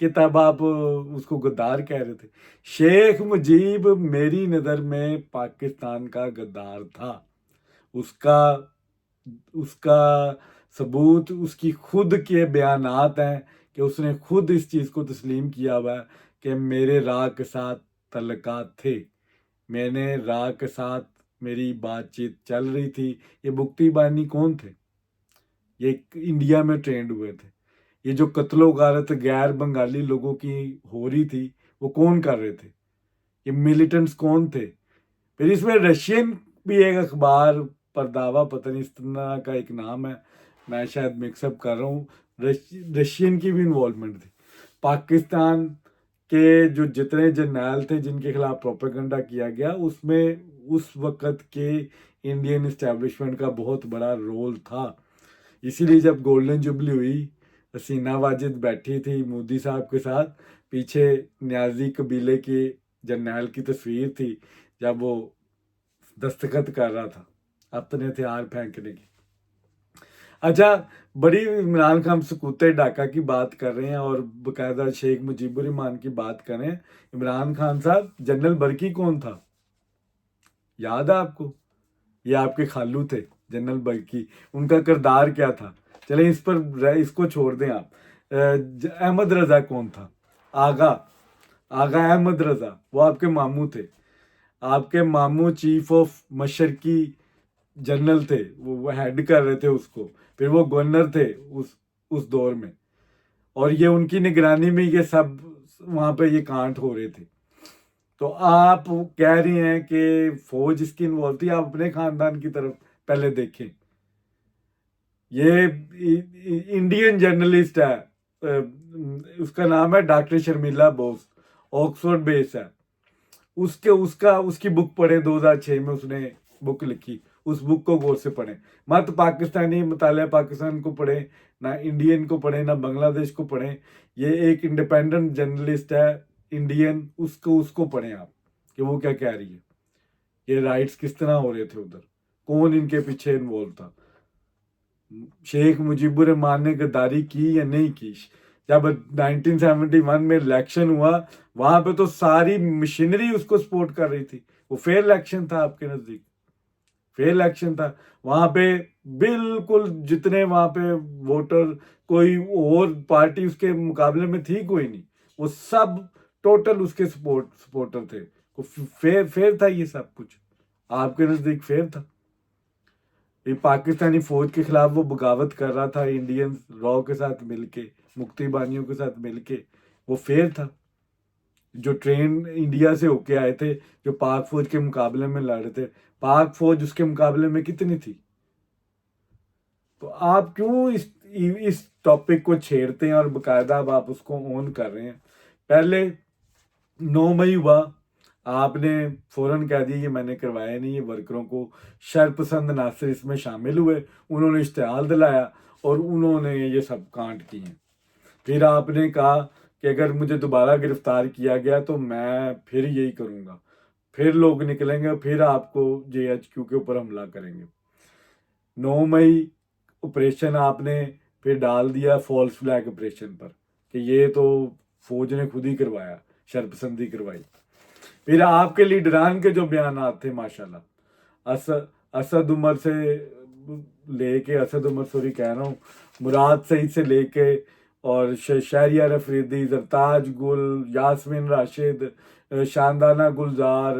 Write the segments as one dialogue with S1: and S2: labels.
S1: کہ تب آپ اس کو غدار کہہ رہے تھے. شیخ مجیب میری نظر میں پاکستان کا غدار تھا. اس کا ثبوت اس کی خود کے بیانات ہیں کہ اس نے خود اس چیز کو تسلیم کیا ہوا ہے کہ میرے را کے ساتھ تعلقات تھے، میں نے را کے ساتھ میری بات چیت چل رہی تھی. یہ مکتی بانی کون تھے؟ یہ انڈیا میں ٹرینڈ ہوئے تھے. یہ جو قتل و غارت غیر بنگالی لوگوں کی ہو رہی تھی وہ کون کر رہے تھے؟ یہ ملیٹنٹس کون تھے؟ پھر اس میں رشین بھی ایک اخبار پرداوا، پتہ نہیں اس طرح کا ایک نام ہے، میں شاید مکس اپ کر رہا ہوں، رشین کی بھی انوالومنٹ تھی. پاکستان کے جو جتنے جرنیل تھے جن کے خلاف پروپیگنڈا کیا گیا، اس میں اس وقت کے انڈین اسٹیبلشمنٹ کا بہت بڑا رول تھا. اسی لیے جب گولڈن جوبلی ہوئی، حسینہ واجد بیٹھی تھی مودی صاحب کے ساتھ، پیچھے نیازی قبیلے کے جرنیل کی تصویر تھی جب وہ دستخط کر رہا تھا اپنے ہتھیار پھینکنے کی. اچھا، بڑی عمران خان سکوت ڈھاکہ کی بات کر رہے ہیں اور باقاعدہ شیخ مجیب الرحمان کی بات کر رہے ہیں. عمران خان صاحب، جنرل برقی کون تھا؟ یاد ہے آپ کو؟ یہ آپ کے خالو تھے جنرل برقی. ان کا کردار کیا تھا؟ چلیں اس کو چھوڑ دیں آپ. احمد رضا کون تھا؟ آغا احمد رضا، وہ آپ کے ماموں تھے. آپ کے ماموں چیف آف مشرقی جنرل تھے، وہ ہیڈ کر رہے تھے اس کو، پھر وہ گورنر تھے اس دور میں، اور یہ ان کی نگرانی میں یہ سب وہاں پہ یہ کانٹ ہو رہے تھے. تو آپ کہہ رہے ہیں کہ فوج اس کی انوالو تھی. آپ اپنے خاندان کی طرف پہلے دیکھیں. یہ انڈین جرنلسٹ ہے، اس کا نام ہے ڈاکٹر شرمیلا بوس، آکسفورڈ بیس ہے. اس کی بک پڑھیں، 2006 میں اس نے بک لکھی. اس بک کو غور سے پڑھیں. مت پاکستانی مطالعہ پاکستان کو پڑھیں، نہ انڈین کو پڑھیں، نہ بنگلہ دیش کو پڑھیں. یہ ایک انڈیپینڈنٹ جرنلسٹ ہے انڈین، اس کو پڑھیں آپ کہ وہ کیا کہہ رہی ہے. یہ رائٹس کس طرح ہو رہے تھے ادھر، کون ان کے پیچھے انوالو تھا. شیخ مجیب الرحمان نے غداری کی یا نہیں کی؟ جب 1971 میں الیکشن ہوا، وہاں پہ تو ساری مشینری اس کو سپورٹ کر رہی تھی. وہ فیئر الیکشن تھا آپ کے نزدیک؟ فیئر الیکشن تھا. وہاں پہ بالکل جتنے وہاں پہ ووٹر، کوئی اور پارٹی اس کے مقابلے میں تھی کوئی نہیں، وہ سب ٹوٹل اس کے سپورٹر تھے. فیئر تھا یہ سب کچھ؟ آپ کے نزدیک فیئر تھا؟ پاکستانی فوج کے خلاف وہ بغاوت کر رہا تھا انڈین راؤ کے ساتھ مل کے، مکتی بانیوں کے ساتھ مل کے، وہ فیئر تھا؟ جو ٹرین انڈیا سے ہو کے آئے تھے، جو پاک فوج کے مقابلے میں لڑ رہے تھے، پاک فوج اس کے مقابلے میں کتنی تھی؟ تو آپ کیوں اس ٹاپک کو چھیڑتے ہیں اور باقاعدہ اب آپ اس کو اون کر رہے ہیں؟ پہلے 9 مئی ہوا، آپ نے فوراً کہہ دیا کہ میں نے کروایا نہیں. یہ ورکروں کو شرپسند عناصر اس میں شامل ہوئے، انہوں نے اشتعال دلایا اور انہوں نے یہ سب کانٹ کیے ہیں. پھر آپ نے کہا کہ اگر مجھے دوبارہ گرفتار کیا گیا تو میں پھر یہی کروں گا، پھر لوگ نکلیں گے، پھر آپ کو JHQ کے اوپر حملہ کریں گے. 9 مئی آپریشن آپ نے پھر ڈال دیا فالس فلیگ آپریشن پر کہ یہ تو فوج نے خود ہی کروایا، شرپسندی کروائی. پھر آپ کے لیڈران کے جو بیانات تھے ماشاءاللہ، اسد عمر سے لے کے، مراد سعید سے لے کے، اور شہریار افریدی، زرتاج گل، یاسمین راشد، شاندانہ گلزار،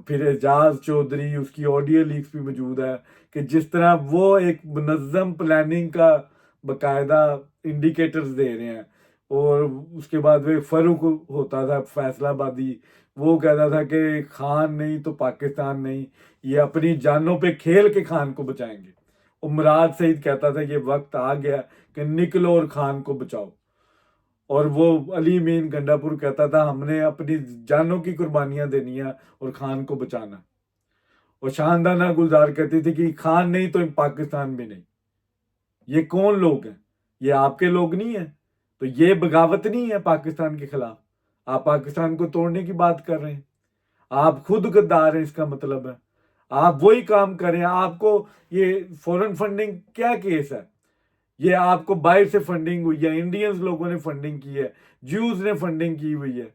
S1: پھر اعجاز چودھری، اس کی آڈیو لیکس بھی موجود ہے کہ جس طرح وہ ایک منظم پلاننگ کا باقاعدہ انڈیکیٹرز دے رہے ہیں. اور اس کے بعد وہ فروخ ہوتا تھا فیصلہ آبادی، وہ کہتا تھا کہ خان نہیں تو پاکستان نہیں، یہ اپنی جانوں پہ کھیل کے خان کو بچائیں گے. اور مراد سعید کہتا تھا یہ وقت آ گیا کہ نکلو اور خان کو بچاؤ. اور وہ علی امین گنڈا پور کہتا تھا ہم نے اپنی جانوں کی قربانیاں دینی ہیں اور خان کو بچانا. اور شاندانہ گلزار کہتی تھی کہ خان نہیں تو پاکستان بھی نہیں. یہ کون لوگ ہیں؟ یہ آپ کے لوگ نہیں ہیں؟ تو یہ بغاوت نہیں ہے پاکستان کے خلاف؟ آپ پاکستان کو توڑنے کی بات کر رہے ہیں، آپ خود غدار ہیں، اس کا مطلب ہے آپ وہی کام کریں. آپ کو یہ فورن فنڈنگ کیا کیس ہے؟ یہ آپ کو باہر سے فنڈنگ ہوئی ہے، انڈینز لوگوں نے فنڈنگ کی ہے، جیوز نے فنڈنگ کی ہوئی ہے،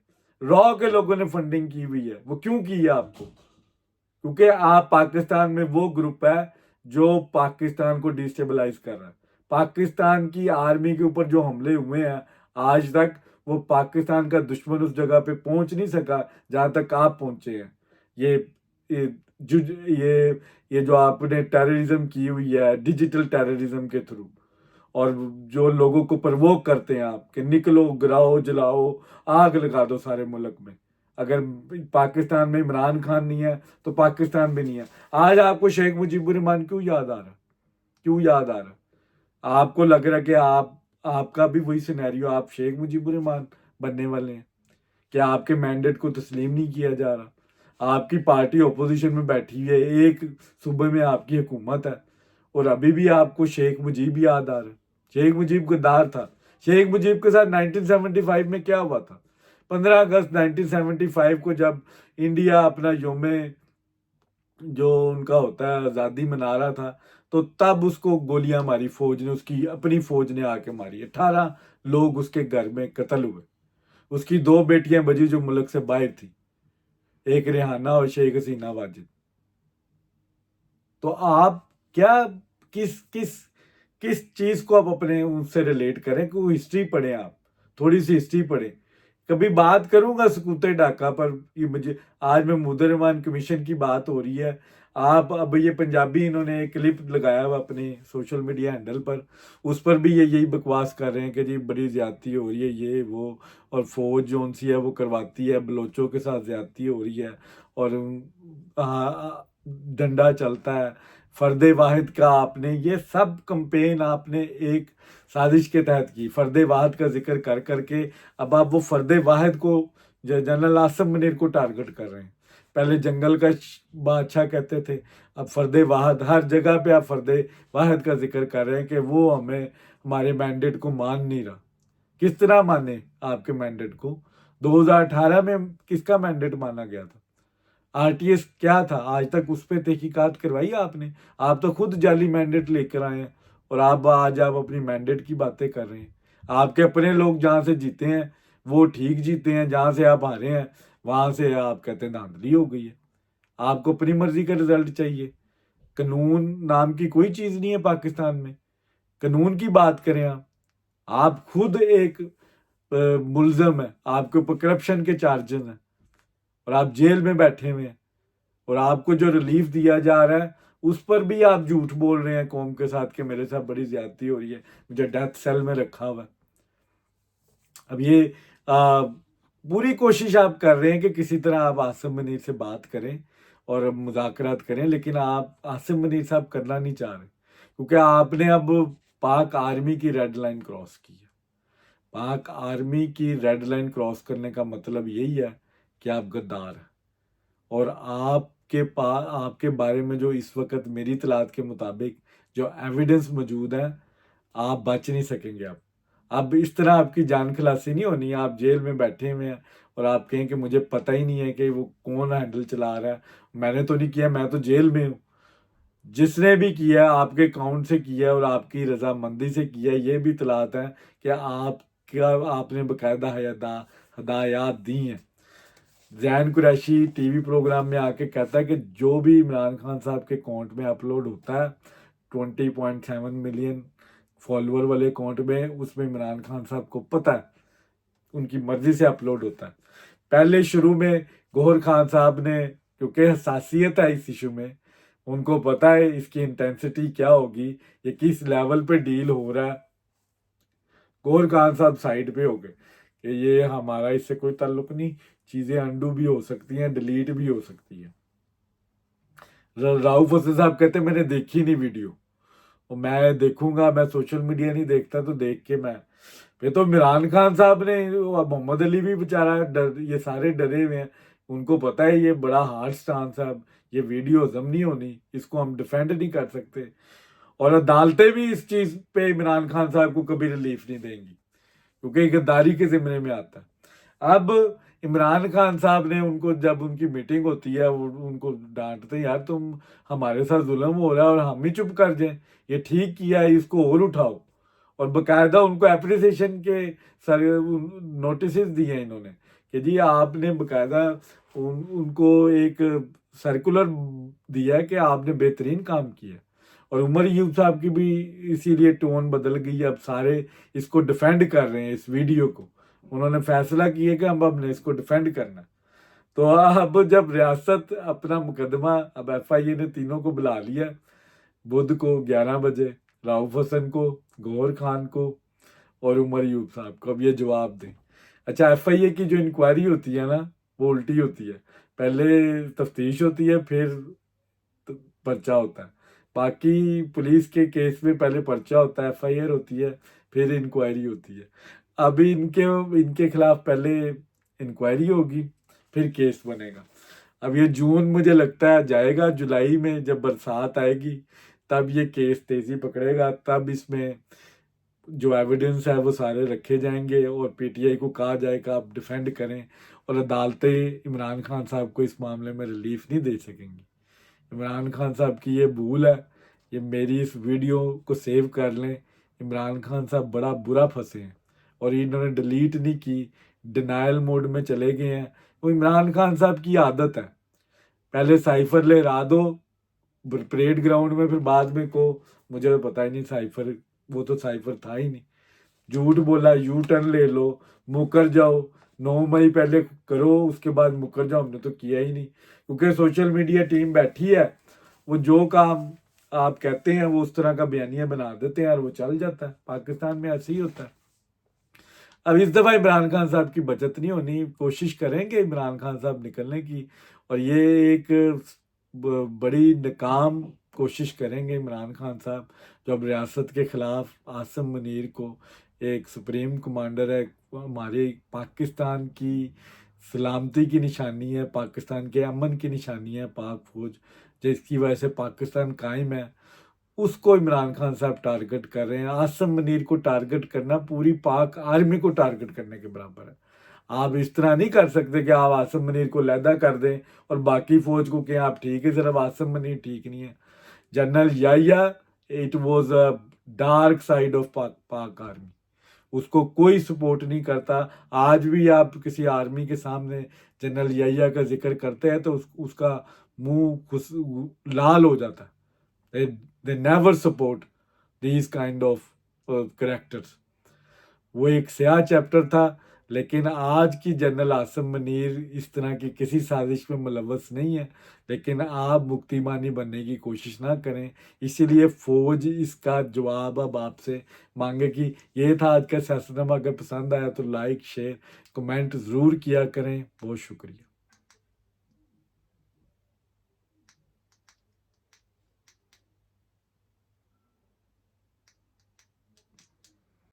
S1: را کے لوگوں نے فنڈنگ کی ہوئی ہے. وہ کیوں کی ہے آپ کو؟ کیونکہ آپ پاکستان میں وہ گروپ ہے جو پاکستان کو ڈیسٹیبلائز کر رہا ہے. پاکستان کی آرمی کے اوپر جو حملے ہوئے ہیں آج تک، وہ پاکستان کا دشمن اس جگہ پہ پہنچ نہیں سکا جہاں تک آپ پہنچے ہیں. یہ یہ جو یہ جو آپ نے ٹیررزم کی ہوئی ہے ڈیجیٹل ٹیررزم کے تھرو، اور جو لوگوں کو پرووک کرتے ہیں آپ کہ نکلو، گراؤ، جلاؤ، آگ لگا دو سارے ملک میں. اگر پاکستان میں عمران خان نہیں ہے تو پاکستان بھی نہیں ہے. آج آپ کو شیخ مجیب الرحمان کیوں یاد آ رہا؟ کیوں یاد آ رہا؟ آپ کو لگ رہا کہ آپ کا بھی وہی سینیریو، آپ شیخ مجیب الرحمان بننے والے ہیں کہ آپ کے مینڈیٹ کو تسلیم نہیں کیا جا رہا. آپ کی پارٹی اپوزیشن میں بیٹھی ہے، ایک صوبے میں آپ کی حکومت ہے، اور ابھی بھی آپ کو شیخ مجیب یاد آ رہا ہے. شیخ مجیب غدار تھا. شیخ مجیب کے ساتھ 1975 میں کیا ہوا تھا؟ 15 اگست 1975 کو جب انڈیا اپنا یوم جو ان کا ہوتا ہے آزادی منا رہا تھا، تو تب اس کو گولیاں ماری فوج نے، اس کی اپنی فوج نے آ کے ماری. 18 لوگ اس کے گھر میں قتل ہوئے. اس کی 2 بیٹیاں بجی جو ملک سے باہر تھی، ایک ریحانہ اور شیخ حسینہ واجد. تو آپ کیا کس کس کس چیز کو آپ اپنے ان سے ریلیٹ کریں کہ وہ ہسٹری پڑھیں، آپ تھوڑی سی ہسٹری پڑھیں. کبھی بات کروں گا سکوت ڈھاکہ پر. یہ مجھے آج میں محمود الرحمان کمیشن کی بات ہو رہی ہے، آپ اب یہ پنجابی انہوں نے ایک کلپ لگایا ہوا اپنے سوشل میڈیا ہینڈل پر، اس پر بھی یہی بکواس کر رہے ہیں کہ جی بڑی زیادتی ہو رہی ہے یہ وہ، اور فوج جو سی ہے وہ کرواتی ہے، بلوچوں کے ساتھ زیادتی ہو رہی ہے، اور ڈنڈا چلتا ہے فرد واحد کا. آپ نے یہ سب کمپین آپ نے ایک سازش کے تحت کی، فرد واحد کا ذکر کر کر کے. اب آپ وہ فرد واحد کو جنرل عاصم منیر کو ٹارگٹ کر رہے ہیں. پہلے جنگل کا بادشاہ کہتے تھے، اب فرد واحد. ہر جگہ پہ آپ فرد واحد کا ذکر کر رہے ہیں کہ وہ ہمارے مینڈیٹ کو مان نہیں رہا. کس طرح مانے آپ کے مینڈیٹ کو؟ 2018 میں کس کا مینڈیٹ مانا گیا تھا؟ آر ٹی ایس کیا تھا؟ آج تک اس پہ تحقیقات کروائی آپ نے؟ آپ تو خود جعلی مینڈیٹ لے کر آئے ہیں، اور آج آپ اپنی مینڈیٹ کی باتیں کر رہے ہیں. آپ کے اپنے لوگ جہاں سے جیتے ہیں وہ ٹھیک جیتے ہیں، جہاں سے آپ ہارے ہیں وہاں سے آپ کہتے ہیں دھاندلی ہو گئی ہے. آپ کو اپنی مرضی کا رزلٹ چاہیے. قانون نام کی کوئی چیز نہیں ہے پاکستان میں. قانون کی بات کریں. آپ خود ایک ملزم ہیں، آپ کے اوپر کرپشن کے چارجز ہیں، اور آپ جیل میں بیٹھے ہوئے ہیں، اور آپ کو جو ریلیف دیا جا رہا ہے اس پر بھی آپ جھوٹ بول رہے ہیں قوم کے ساتھ کہ میرے ساتھ بڑی زیادتی ہو رہی ہے، مجھے ڈیتھ سیل میں رکھا ہوا ہے. اب یہ پوری کوشش آپ کر رہے ہیں کہ کسی طرح آپ عاصم منیر سے بات کریں اور مذاکرات کریں، لیکن آپ عاصم منیر صاحب کرنا نہیں چاہ رہے، کیونکہ آپ نے اب پاک آرمی کی ریڈ لائن کراس کی ہے. پاک آرمی کی ریڈ لائن کراس کرنے کا مطلب یہی ہے کہ آپ غدار ہیں، اور آپ کے بارے میں جو اس وقت میری اطلاعات کے مطابق جو ایویڈنس موجود ہیں، آپ بچ نہیں سکیں گے. اب اس طرح آپ کی جان خلاصی نہیں ہونی. آپ جیل میں بیٹھے ہوئے ہیں اور آپ کہیں کہ مجھے پتہ ہی نہیں ہے کہ وہ کون ہینڈل چلا رہا ہے، میں نے تو نہیں کیا، میں تو جیل میں ہوں. جس نے بھی کیا آپ کے اکاؤنٹ سے کیا اور آپ کی رضامندی سے کیا، یہ بھی اطلاعات ہیں کہ آپ نے باقاعدہ ہدایات دی ہیں. زین قریشی ٹی وی پروگرام میں آ کے کہتا ہے کہ جو بھی عمران خان صاحب کے اکاؤنٹ میں اپلوڈ ہوتا ہے 20.7 ملین فالوور والے اکاؤنٹ میں، اس میں عمران خان صاحب کو پتہ ہے ان کی مرضی سے اپلوڈ ہوتا ہے. پہلے شروع میں گوہر خان صاحب نے، کیونکہ حساسیت ہے اس ایشو میں، ان کو پتہ ہے اس کی انٹینسٹی کیا ہوگی، یہ کس لیول پہ ڈیل ہو رہا ہے. گوہر خان صاحب سائڈ پہ ہو گئے کہ یہ ہمارا اس سے کوئی تعلق نہیں، چیزیں انڈو بھی ہو سکتی ہیں، ڈیلیٹ بھی ہو سکتی ہیں. راؤف حسن صاحب کہتے ہیں میں نے دیکھی نہیں ویڈیو، اور میں دیکھوں گا، میں سوشل میڈیا نہیں دیکھتا، تو دیکھ کے میں پھر تو عمران خان صاحب نے، محمد علی بھی بیچارہ یہ سارے ڈرے ہوئے ہیں، ان کو پتہ ہے یہ بڑا ہارڈ سٹانس ہے، یہ ویڈیو ہضم نہیں ہونی، اس کو ہم ڈیفینڈ نہیں کر سکتے، اور عدالتیں بھی اس چیز پہ عمران خان صاحب کو کبھی ریلیف نہیں دیں گی، کیونکہ یہ غداری کے ذمرے میں آتا ہے. اب عمران خان صاحب نے ان کو، جب ان کی میٹنگ ہوتی ہے، وہ ان کو ڈانٹتے ہیں، یار تم ہمارے ساتھ ظلم ہو رہا ہے اور ہم ہی چپ کر جائیں، یہ ٹھیک کیا ہے، اس کو اور اٹھاؤ. اور باقاعدہ ان کو اپریسیشن کے نوٹسز دیے انہوں نے کہ جی آپ نے باقاعدہ ان کو ایک سرکولر دیا کہ آپ نے بہترین کام کیا. اور عمر ایوب صاحب کی بھی اسی لیے ٹون بدل گئی. اب سارے اس کو ڈیفینڈ کر رہے ہیں اس ویڈیو کو. انہوں نے فیصلہ کیا کہ اب نے اس کو ڈیفینڈ کرنا. تو اب جب ریاست اپنا مقدمہ اب ایف آئی اے نے تینوں کو بلا لیا بدھ کو 11 بجے, رؤف حسن کو, گوہر خان کو اور عمر ایوب صاحب کو, اب یہ جواب دیں. اچھا, ایف آئی اے کی جو انکوائری ہوتی ہے نا وہ الٹی ہوتی ہے. پہلے تفتیش ہوتی ہے پھر پرچہ ہوتا ہے. باقی پولیس کے کیس میں پہلے پرچہ ہوتا ہے, ایف آئی آر ہوتی ہے, پھر انکوائری ہوتی ہے. ابھی ان کے خلاف پہلے انکوائری ہوگی پھر کیس بنے گا. اب یہ جون مجھے لگتا ہے جائے گا, جولائی میں جب برسات آئے گی تب یہ کیس تیزی پکڑے گا, تب اس میں جو ایویڈنس ہے وہ سارے رکھے جائیں گے اور پی ٹی آئی کو کہا جائے گا آپ ڈیفینڈ کریں, اور عدالتیں عمران خان صاحب کو اس معاملے میں ریلیف نہیں دے سکیں گی. عمران خان صاحب کی یہ بھول ہے, یہ میری اس ویڈیو کو سیو کر لیں. عمران خان صاحب بڑا برا پھنسے ہیں اور انہوں نے ڈیلیٹ نہیں کی, ڈینائل موڈ میں چلے گئے ہیں. وہ عمران خان صاحب کی عادت ہے, پہلے سائفر لہرا دو پریڈ گراؤنڈ میں, پھر بعد میں کو مجھے تو پتہ ہی نہیں سائفر, وہ تو سائفر تھا ہی نہیں. جھوٹ بولا, یو ٹرن لے لو, مکر جاؤ, 9 مئی پہلے کرو اس کے بعد مکر جاؤ. ہم نے تو کیا ہی نہیں, کیونکہ سوشل میڈیا ٹیم بیٹھی ہے, وہ جو کام آپ کہتے ہیں وہ اس طرح کا بیانیہ بنا دیتے ہیں اور وہ چل جاتا ہے. پاکستان میں ایسے ہی ہوتا ہے. اب اس دفعہ عمران خان صاحب کی بچت نہیں ہونی, کوشش کریں گے عمران خان صاحب نکلنے کی, اور یہ ایک بڑی ناکام کوشش کریں گے عمران خان صاحب, جو اب ریاست کے خلاف عاصم منیر کو, ایک سپریم کمانڈر ہے, ہمارے پاکستان کی سلامتی کی نشانی ہے, پاکستان کے امن کی نشانی ہے پاک فوج, جس کی وجہ سے پاکستان قائم ہے, اس کو عمران خان صاحب ٹارگٹ کر رہے ہیں. عاصم منیر کو ٹارگٹ کرنا پوری پاک آرمی کو ٹارگٹ کرنے کے برابر ہے. آپ اس طرح نہیں کر سکتے کہ آپ عاصم منیر کو علیحدہ کر دیں اور باقی فوج کو کہ آپ ٹھیک ہے, صرف عاصم منیر ٹھیک نہیں ہے. General Yahya, it was a dark side of پاک آرمی, اس کو کوئی سپورٹ نہیں کرتا. آج بھی آپ کسی آرمی کے سامنے جنرل یحییٰ کا ذکر کرتے ہیں تو اس کا منہ لال ہو جاتا ہے. They never support these kind of characters. وہ ایک سیاہ چیپٹر تھا, لیکن آج کی جنرل عاصم منیر اس طرح کی کسی سازش میں ملوث نہیں ہے. لیکن آپ مکتی مانی بننے کی کوشش نہ کریں, اسی لیے فوج اس کا جواب اب آپ سے مانگے گی. یہ تھا آج کا سیاست نامہ. اگر پسند آیا تو لائک, شیئر, کمنٹ ضرور کیا کریں. بہت شکریہ.